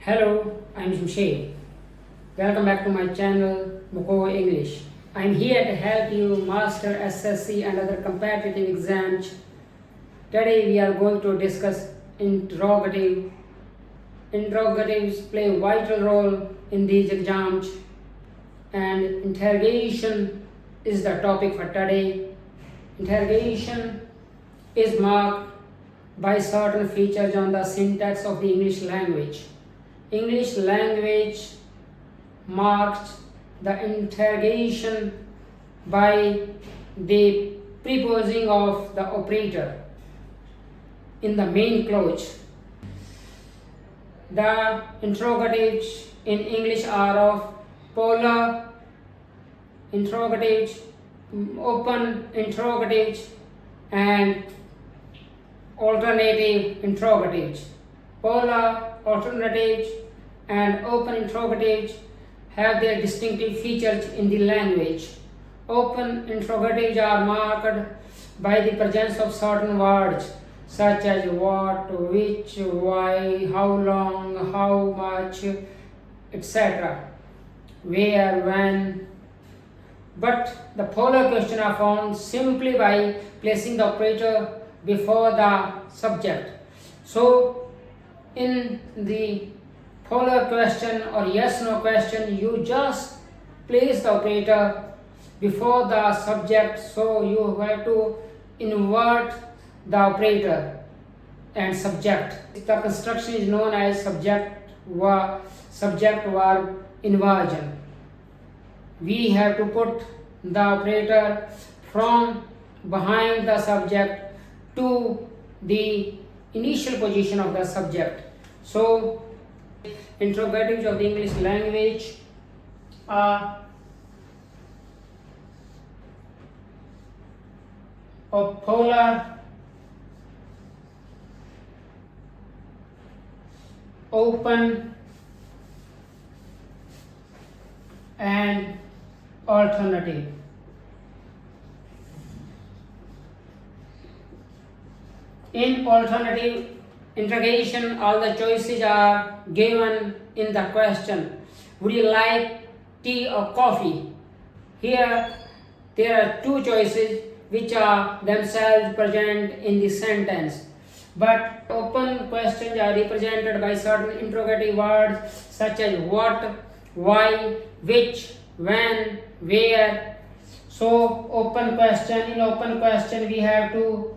Hello, I'm Jumshed. Welcome back to my channel, Moko English. I'm here to help you master SSC and other competitive exams. Today we are going to discuss interrogative. Interrogatives play a vital role in these exams, and interrogation is the topic for today. Interrogation is marked by certain features on the syntax of the English language. English language marks the interrogation by the preposing of the operator in the main clause. The interrogatives in English are of polar interrogatives, open interrogatives, and alternative interrogatives. Polar, alternatives, and open interrogatives have their distinctive features in the language. Open interrogatives are marked by the presence of certain words such as what, which, why, how long, how much, etc., where, when. But the polar question are found simply by placing the operator before the subject. So, in the polar question or yes no question, you just place the operator before the subject, so you have to invert the operator and subject. The construction is known as subject verb inversion. We have to put the operator from behind the subject to the initial position of the subject. So, interrogatives of the English language are of polar, open, and alternative. In alternative interrogation, all the choices are given in the question. Would you like tea or coffee? Here there are two choices which are themselves present in the sentence. But open questions are represented by certain interrogative words such as what, why, which, when, where. So in open question we have to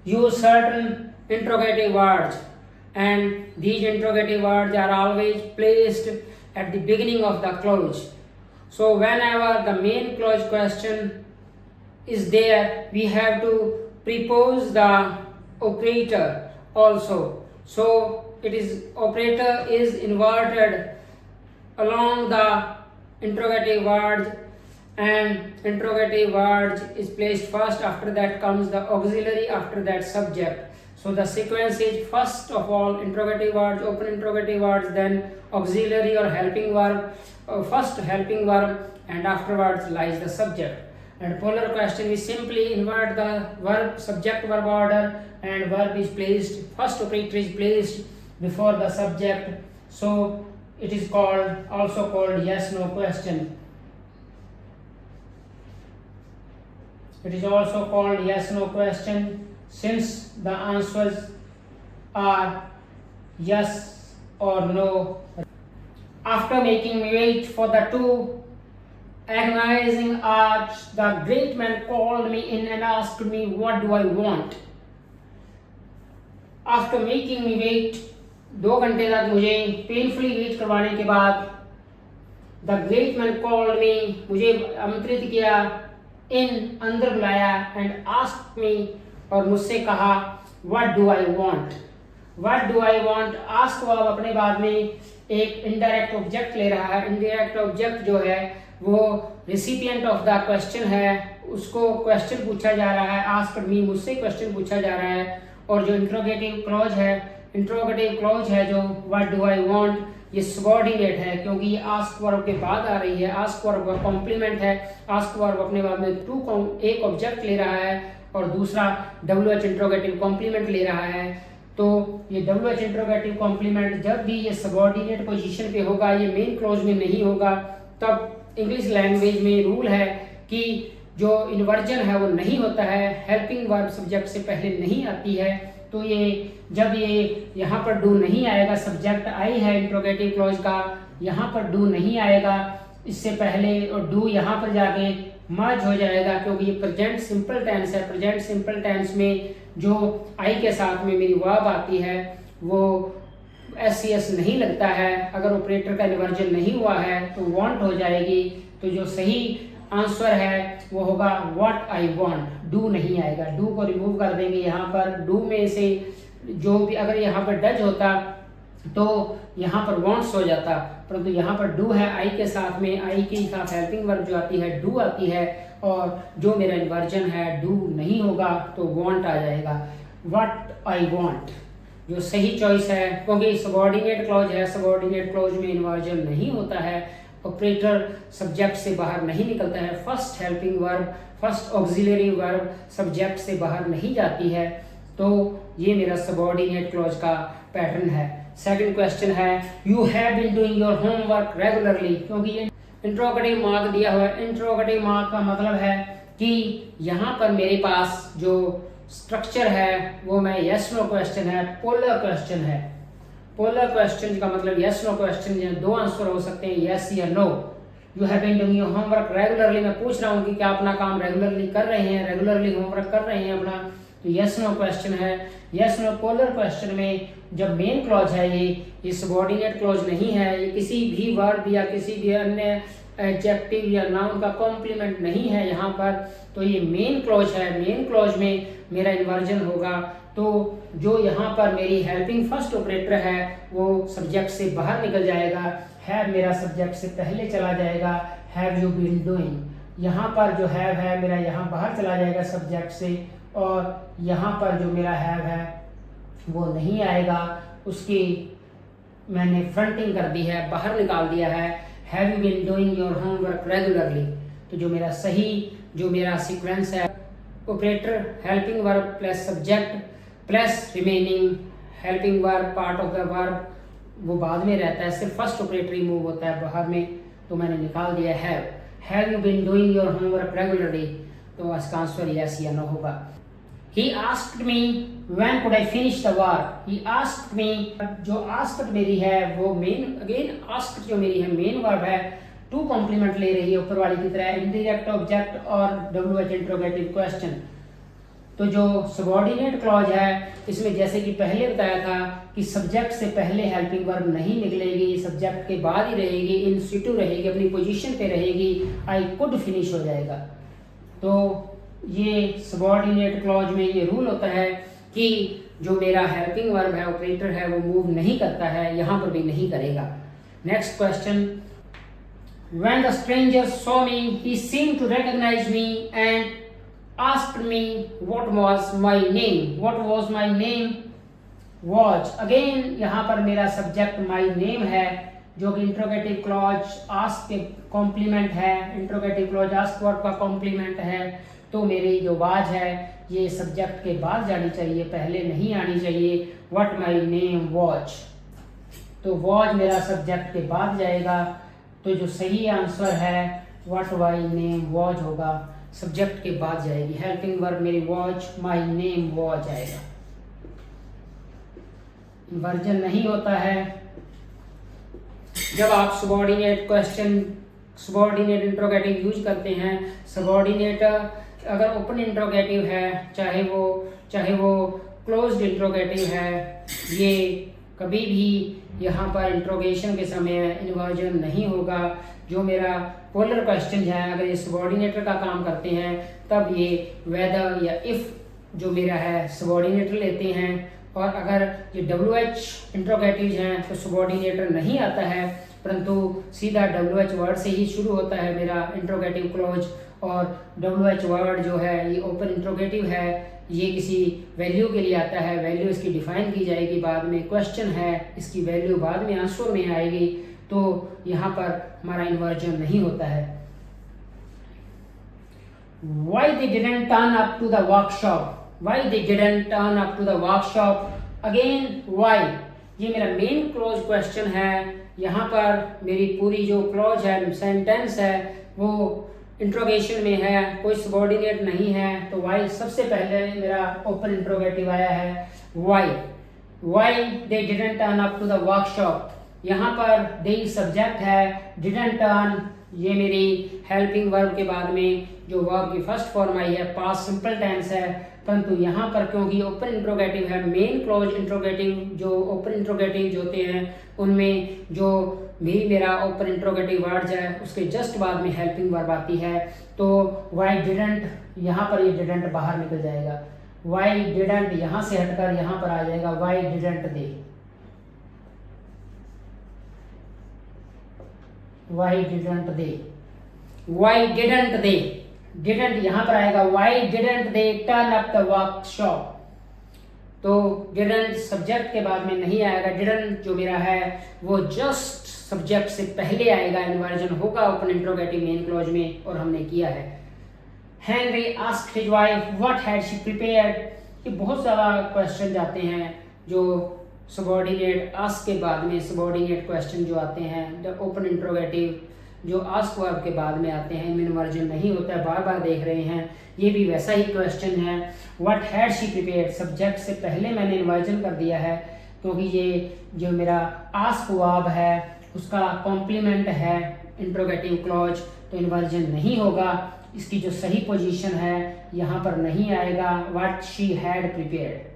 use certain interrogative words, and these interrogative words are always placed at the beginning of the clause. So whenever the main clause question is there, we have to prepose the operator also. So operator is inverted along the interrogative words, and interrogative words is placed first, after that comes the auxiliary, after that subject. So the sequence is first of all interrogative words, open interrogative words, then auxiliary or helping verb, first helping verb, and afterwards lies the subject. And polar question, we simply invert the verb subject verb order, and verb is placed, first operator is placed before the subject. So it is also called yes no question. It is also called yes no question since the answers are yes or no. After making me wait for the two agonizing hours, the great man called me in and asked me, what do I want? After making me wait, 2 घंटे तक मुझे painfully wait करवाने के बाद, the great man called me, मुझे आमंत्रित किया, इन अंदर बुलाया, एंड आस्क्ड मी, और मुझसे कहा, what do I want? What do I want ask verb अपने बाद में एक इनडायरेक्ट ऑब्जेक्ट ले रहा है. इनडायरेक्ट ऑब्जेक्ट जो है वो रिसिपिएंट ऑफ द क्वेश्चन है, उसको क्वेश्चन पूछा जा रहा है. आस्क्ड मी, मुझसे क्वेश्चन पूछा जा रहा है. और जो इंट्रोगेटिव क्लॉज है जो व्हाट डू आई वांट, ये सबऑर्डिनेट है क्योंकि ये आस्क वर्ब के बाद आ रही है. आस्क वर्ब का कॉम्प्लीमेंट है. आस्क वर्ब अपने बाद में एक ऑब्जेक्ट ले रहा है और दूसरा WH इंट्रोगेटिव कॉम्प्लीमेंट ले रहा है. तो ये WH इंट्रोगेटिव कॉम्प्लीमेंट जब भी ये सबऑर्डिनेट पोजीशन पे होगा, ये मेन क्लॉज में नहीं होगा, तब इंग्लिश लैंग्वेज में रूल है कि जो इन्वर्जन है वो नहीं होता है, हेल्पिंग वर्ब सब्जेक्ट से पहले नहीं आती है। तो ये जब ये यहाँ पर डू नहीं आएगा, सब्जेक्ट आई है इंट्रोगेटिव क्लॉज का, यहाँ पर डू नहीं आएगा इससे पहले, और डू यहाँ पर जाके मर्ज हो जाएगा, क्योंकि ये प्रेजेंट सिंपल टेंस है। प्रेजेंट सिंपल टेंस में जो आई के साथ में मेरी वर्ब आती है वो SCS नहीं लगता है। अगर ऑपरेटर का इन्वर्जन नहीं हुआ है तो वांट हो जाएगी। तो जो सही आंसर है वो होगा व्हाट आई वांट, डू नहीं आएगा। डू को रिमूव कर देंगे यहाँ पर। डू में से जो भी अगर यहाँ पर डज होता तो यहाँ पर वांट्स हो जाता, परंतु यहाँ पर डू है आई के साथ में, आई के साथ हेल्पिंग वर्ब जो आती है डू आती है, और जो मेरा इन्वर्जन है डू नहीं होगा तो वांट आ जाएगा, व्हाट आई वांट, जो सही चॉइस है। क्योंकि सबऑर्डिनेट क्लॉज है, सबऑर्डिनेट क्लॉज में इन्वर्जन नहीं होता है, ऑपरेटर सब्जेक्ट से बाहर नहीं निकलता है, first helping verb, first auxiliary verb subject से बाहर नहीं जाती है। तो ये मेरा सबऑर्डिनेट क्लॉज का पैटर्न है। सेकंड क्वेश्चन है, you have been doing your homework regularly, क्योंकि ये इंट्रोगेटिव मार्क दिया हुआ है। इंट्रोगेटिव मार्क का मतलब है कि यहाँ पर मेरे पास जो स्ट्रक्चर है वो मैं यस नो क्वेश्चन है, पोलर क्वेश्चन है। पोलर क्वेश्चन का मतलब यस नो क्वेश्चन है, दो आंसर हो सकते हैं, यस या no. You have been doing your homework regularly, मैं पूछ रहा हूँ कि क्या अपना काम रेगुलरली कर रहे हैं, रेगुलरली होमवर्क कर रहे हैं अपना, तो यस नो क्वेश्चन है। यस नो पोलर क्वेश्चन में जब मेन क्लॉज है ये सबऑर्डिनेट क्लॉज नहीं है, ये किसी भी वर्ब या किसी भी अन्य एडजेक्टिव या नाउन का कॉम्प्लीमेंट नहीं है यहाँ पर, तो ये मेन क्लॉज है। मेन क्लॉज में मेरा इन्वर्जन होगा, तो जो यहाँ पर मेरी हेल्पिंग फर्स्ट ऑपरेटर है वो सब्जेक्ट से बाहर निकल जाएगा, हैव मेरा सब्जेक्ट से पहले चला जाएगा, हैव यू बीन डूइंग। यहाँ पर जो हैव है मेरा यहाँ बाहर चला जाएगा सब्जेक्ट से, और यहाँ पर जो मेरा हैव है वो नहीं आएगा, उसकी मैंने फ्रंटिंग कर दी है, बाहर निकाल दिया है, have you been doing your homework regularly. तो जो मेरा सही जो मेरा सीक्वेंस है, operator helping verb plus subject plus remaining helping verb part of the verb, वो बाद में रहता है, सिर्फ फर्स्ट ऑपरेटर रिमूव होता है बाहर में, तो मैंने निकाल दिया have you been doing your homework regularly. तो इसका आंसर यस या नो होगा। He asked me when could I finish the work. He asked me, जो asked मेरी है वो मेन, अगेन asked जो मेरी है मेन वर्ब है, टू कॉम्प्लीमेंट ले रही है ऊपर वाली की तरह, इंडिरेक्ट ऑब्जेक्ट और WH इंट्रोगेटिव क्वेश्चन। तो जो सबऑर्डिनेट क्लॉज है इसमें जैसे कि पहले बताया था कि सब्जेक्ट से पहले हेल्पिंग वर्ब नहीं निकलेगी, सब्जेक्ट के बाद ही रहेगी, इन सिटू रहेगी, अपनी पोजीशन पे रहेगी, आई कुड फिनिश हो जाएगा। तो ये सबऑर्डिनेट क्लॉज में ये रूल होता है कि जो मेरा हेल्पिंग वर्ब है ऑपरेटर है वो मूव नहीं करता है, यहाँ पर भी नहीं करेगा। Next question, when the stranger saw me he seemed to recognise me and asked me what was my name. What was my name was, again यहाँ पर मेरा सब्जेक्ट माय नेम है, जो कि इंट्रोगेटिव क्लॉज आस्क के complement है, interrogative clause ask verb का complement है। तो मेरी जो वाज है ये सब्जेक्ट के बाद जानी चाहिए, पहले नहीं आनी चाहिए। व्हाट माय नेम वाज, तो वाज मेरा सब्जेक्ट के बाद जाएगा, तो जो सही आंसर है व्हाट माय नेम वाज होगा, सब्जेक्ट के बाद जाएगी। हेल्पिंग वर्ब मेरी वाज, माय नेम वाज आएगा। इन्वर्जन नहीं होता है जब आप subordinate question, subordinate interrogative use करते हैं। सबऑर्डिनेट अगर ओपन इंट्रोगेटिव है, चाहे वो क्लोज्ड इंट्रोगेटिव है, ये कभी भी यहाँ पर इंट्रोगेशन के समय इन्वर्जन नहीं होगा। जो मेरा पोलर क्वेश्चन है अगर ये सबऑर्डिनेटर का काम करते हैं तब ये वेदर या इफ जो मेरा है सबऑर्डिनेटर लेते हैं, और अगर ये WH इंट्रोगेटिव हैं तो सबऑर्डिनेटर नहीं आता है, परंतु सीधा WH वर्ड से ही शुरू होता है मेरा इंट्रोगेटिव क्लॉज। और WH वर्ड जो है ये ओपन इंट्रोगेटिव है, ये किसी वैल्यू के लिए आता है, वैल्यू इसकी डिफाइन की जाएगी बाद में, क्वेश्चन है इसकी वैल्यू बाद में आंसर में आएगी, तो यहाँ पर हमारा इन्वर्जन नहीं होता है। Why they didn't turn up to the workshop? Why they didn't turn up to the workshop? Again why, ये मेरा मेन क्लोज क्वेश्चन है। यहाँ पर मेरी पूरी जो क्लोज है, सेंटेंस है, वो इंट्रोगेशन में है, कोई सबॉर्डिनेट नहीं है, तो वाई सबसे पहले मेरा ओपन इंट्रोगेटिव आया है। Why they didn't turn up to the workshop, यहाँ पर दे सब्जेक्ट है, डिडंट टर्न ये मेरी हेल्पिंग वर्ब के बाद में जो वर्ब की फर्स्ट फॉर्म आई है, पास्ट सिंपल टेंस है, परंतु यहाँ पर क्योंकि ओपन इंट्रोगेटिव है, मेन क्लोज इंट्रोगेटिव जो ओपन इंट्रोगेटिव होते हैं उनमें जो भी मेरा ओपन इंट्रोगेटिव वर्ड्स है उसके जस्ट बाद में हेल्पिंग वर्ब आती है, तो वाई डिडंट, यहाँ पर ये डिडंट बाहर निकल जाएगा, वाई डिडंट यहाँ से हटकर यहाँ पर आ जाएगा, Y didn't they, Y didn't they, Y didn't they, didn't यहाँ पर आएगा, Y didn't they turn up the workshop, तो डिडंट सब्जेक्ट के बाद में नहीं आएगा, डिडंट जो मेरा है वो जस्ट सब्जेक्ट से पहले आएगा, इन्वर्जन होगा ओपन इंट्रोगेटिव मेन क्लॉज में, और हमने किया है। Henry asked his wife what had she prepared, ये बहुत ज़्यादा क्वेश्चन जाते हैं जो सबॉर्डिनेट आस्क के बाद में, सबॉर्डिनेट क्वेश्चन जो आते हैं, द ओपन इंट्रोगेटिव जो आस्क वर्ब के बाद में आते हैं, इनमें इन्वर्जन नहीं होता है, बार बार देख रहे हैं, ये भी वैसा ही क्वेश्चन है। What had she prepared, subject से पहले मैंने इन्वर्जन कर दिया है, क्योंकि ये जो मेरा आस्क वर्ब है उसका कॉम्प्लीमेंट है इंट्रोगेटिव क्लॉज, तो इन्वर्जन नहीं होगा, इसकी जो सही पोजीशन है यहाँ पर नहीं आएगा, what she had prepared,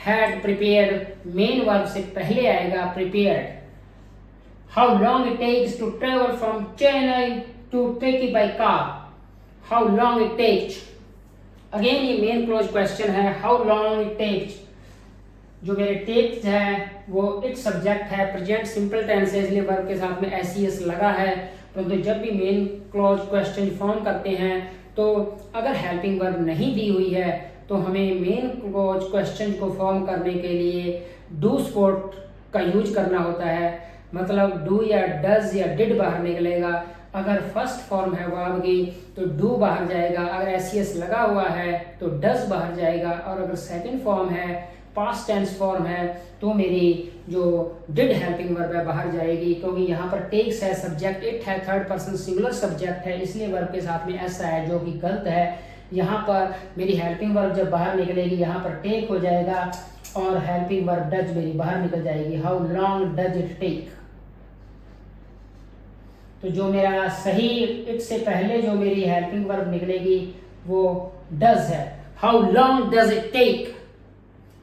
had prepared main verb से पहले आएगा prepared. How long it takes to travel from Chennai to टेकी by car, how long it takes, again ये मेन क्लोज क्वेश्चन है, हाउ लॉन्ग इट टेक्स, जो मेरे takes है वो इट सब्जेक्ट है, प्रेजेंट सिंपल टेंस है, इसलिए वर्ब के साथ में एस लगा है, परंतु जब भी मेन क्लोज क्वेश्चन फॉर्म करते हैं तो अगर हेल्पिंग वर्ब नहीं दी हुई है तो हमें मेन क्लोज क्वेश्चन को फॉर्म करने के लिए डू स्पोर्ट का यूज करना होता है, मतलब डू या डज या डिड बाहर निकलेगा, अगर फर्स्ट फॉर्म है वर्ब की तो डू बाहर जाएगा, अगर एस लगा हुआ है तो डज बाहर जाएगा, और अगर सेकंड फॉर्म है, पास्ट टेंस फॉर्म है, तो मेरी जो डिड हेल्पिंग वर्ब है बाहर जाएगी, क्योंकि यहाँ पर टेक्स है, सब्जेक्ट इट है, थर्ड पर्सन सिंगुलर सब्जेक्ट है, इसलिए वर्ब के साथ में एस है जो कि गलत है। यहाँ पर मेरी हेल्पिंग वर्ब जब बाहर निकलेगी यहाँ पर टेक हो जाएगा और हेल्पिंग वर्ब डज मेरी बाहर निकल जाएगी, how long does it take, तो जो मेरा सही इट से पहले जो मेरी हेल्पिंग वर्ब निकलेगी वो डज है, how long does it take,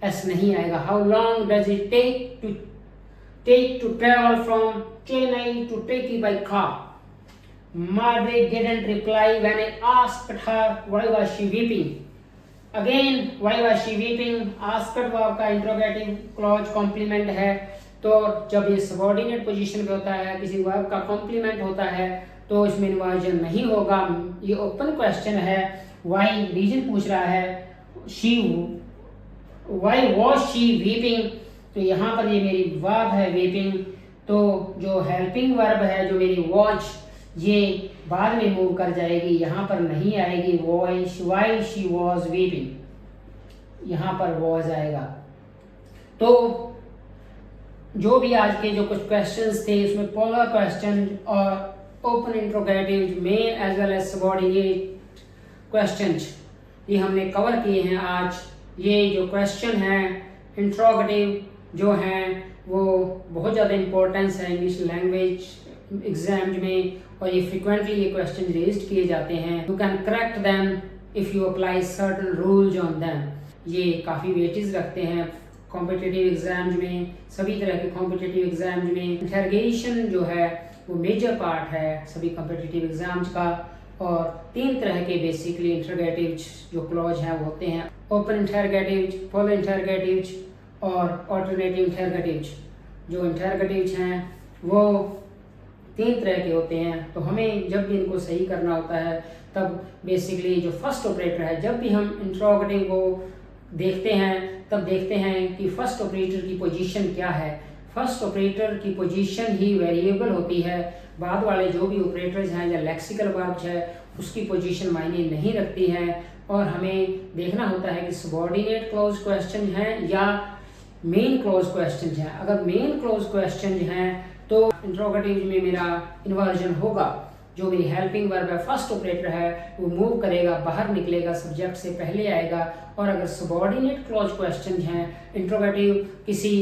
s नहीं आएगा, how long does it take to travel from Chennai to टेकी by car, Margaret didn't reply when I asked her why was she weeping. Again, why was she weeping? Asked verb का interrogative clause complement है, तो जब ये subordinate position पे होता है, किसी वर्ब का कॉम्प्लीमेंट होता है, तो इसमें इन्वर्जन नहीं होगा। ये ओपन क्वेश्चन है, वाई रीजन पूछ रहा है, she why was she weeping, तो यहाँ पर ये मेरी वर्ब है वीपिंग, तो जो हेल्पिंग वर्ब है जो मेरी वॉच ये बाद में मूव कर जाएगी, यहाँ पर नहीं आएगी, वाई शी वॉज वीपिंग, यहाँ पर वॉज आएगा। तो जो भी आज के जो कुछ क्वेश्चंस थे उसमें पोलर क्वेश्चन और open interrogative main as well as subordinate questions ये हमने कवर किए हैं आज। ये जो क्वेश्चन है इंट्रोगेटिव जो हैं वो बहुत ज़्यादा इम्पोर्टेंस है इंग्लिश लैंग्वेज एग्जाम में, और ये फ्रिक्वेंटली ये क्वेश्चन रेज्ड किए जाते हैं। You can correct them if you apply certain rules on them, ये काफ़ी वेटेज रखते हैं कॉम्पिटिटिव एग्जाम्स में, सभी तरह के कॉम्पिटिटिव एग्जाम्स में। इंटरोगेशन जो है वो मेजर पार्ट है सभी कॉम्पिटिटिव एग्जाम्स का, और 3 तरह के बेसिकली इंटरोगेटिव जो क्लॉज हैं वो होते हैं, ओपन इंटरोगेटिव, फुल इंटरोगेटिव और ऑल्टरनेटिव इंटरोगेटिव। जो इंटरोगेटिव हैं वो 3 तरह के होते हैं, तो हमें जब भी इनको सही करना होता है तब बेसिकली जो फर्स्ट ऑपरेटर है, जब भी हम इंटरोगेटिव को देखते हैं तब देखते हैं कि फर्स्ट ऑपरेटर की पोजीशन क्या है। फर्स्ट ऑपरेटर की पोजीशन ही वेरिएबल होती है, बाद वाले जो भी ऑपरेटर्स हैं या लेक्सिकल वर्ब्स है उसकी पोजीशन मायने नहीं रखती है। और हमें देखना होता है कि सबॉर्डिनेट क्लोज क्वेश्चन हैं या मेन क्लोज क्वेश्चन हैं। अगर मेन क्लोज क्वेश्चन हैं तो इंट्रोगेटिव में मेरा इन्वर्जन होगा, जो मेरी हेल्पिंग वर्ब है, फर्स्ट ऑपरेटर है, वो मूव करेगा, बाहर निकलेगा, सब्जेक्ट से पहले आएगा। और अगर सबॉर्डिनेट क्लोज क्वेश्चन हैं, इंट्रोगेटिव किसी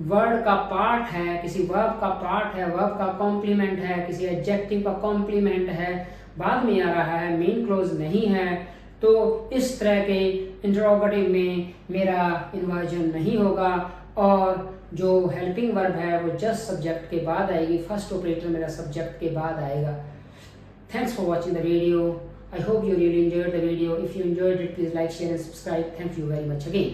वर्ड का पार्ट है, किसी वर्ब का पार्ट है, वर्ब का कॉम्प्लीमेंट है, किसी एडजेक्टिव का कॉम्प्लीमेंट है, बाद में आ रहा है, मेन क्लोज नहीं है, तो इस तरह के इंट्रोगेटिव में मेरा इन्वर्जन नहीं होगा और जो हेल्पिंग वर्ब है वो जस्ट सब्जेक्ट के बाद आएगी, फर्स्ट ऑपरेटर मेरा सब्जेक्ट के बाद आएगा। Thanks for watching the video. I hope you really enjoyed the video. If you enjoyed it, please like, share and subscribe. Thank you very much again.